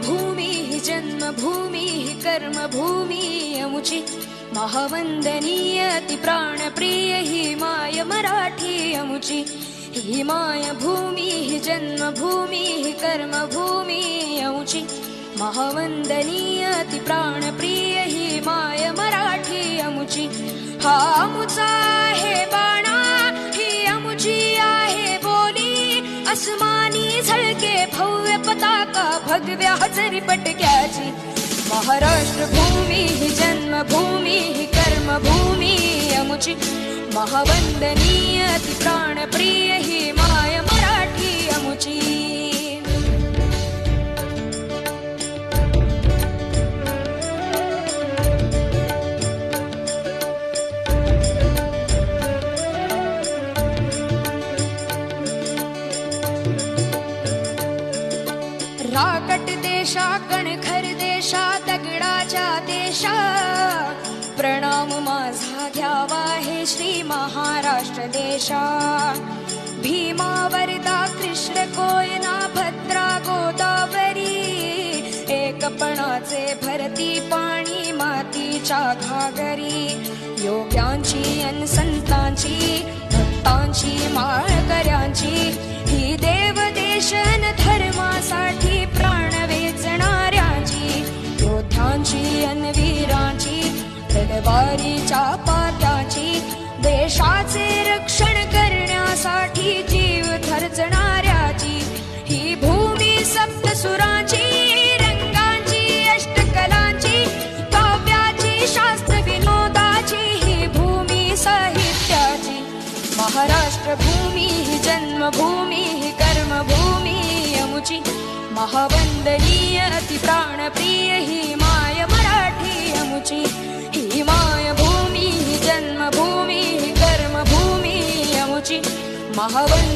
भूमी जन्मभूमी कर्मभूमी अमुची महावंदनीय अति प्राणप्रिय ही माय मराठी अमुची ही माय भूमी जन्मभूमी कर्मभूमी अमुची महावंदनीय अति प्राणप्रिय ही माय मराठी अमुची हा अमुचा आहे बाणा ही अमुची आहे बोली अस्मानी झळके भव्य पताका भगव्या हजरी पटक्याची महाराष्ट्र भूमी ही जन्मभूमी ही कर्मभूमी अमुची महावंदनीय अति प्राणप्रिय ही माय मराठी अमुची राकट देशा कणखर देशा दगडाच्या देशा प्रणाम माझा घ्यावा हे श्री महाराष्ट्र देशा भीमा वरदा कृष्ण कोयना भद्रा गोदावरी एकपणाचे भरती पाणी मातीच्या घागरी योग्यांची अन संतांची भक्तांची माळकऱ्यांची ही देवदेशन धर्मासाठी प्राण वेचणाऱ्यांची योद्ध्यांची अन वीरांची तलवारीच्या पात्याची देशाचे रक्षण करण्यासाठी जीव खर्चणाऱ्याची ही भूमी सप्तसुरांची रंगांची अष्टकलांची काव्याची शास्त्र विनोदाची ही भूमी साहित्याची महाराष्ट्र भूमी ही जन्मभूमी ही कर्मभूमी अमुची महावंदनीय अति प्राणप्रिय ही माय मराठी अमुची ही माय भूमी ही जन्मभूमी ही कर्मभूमी अमुची महावंदनीय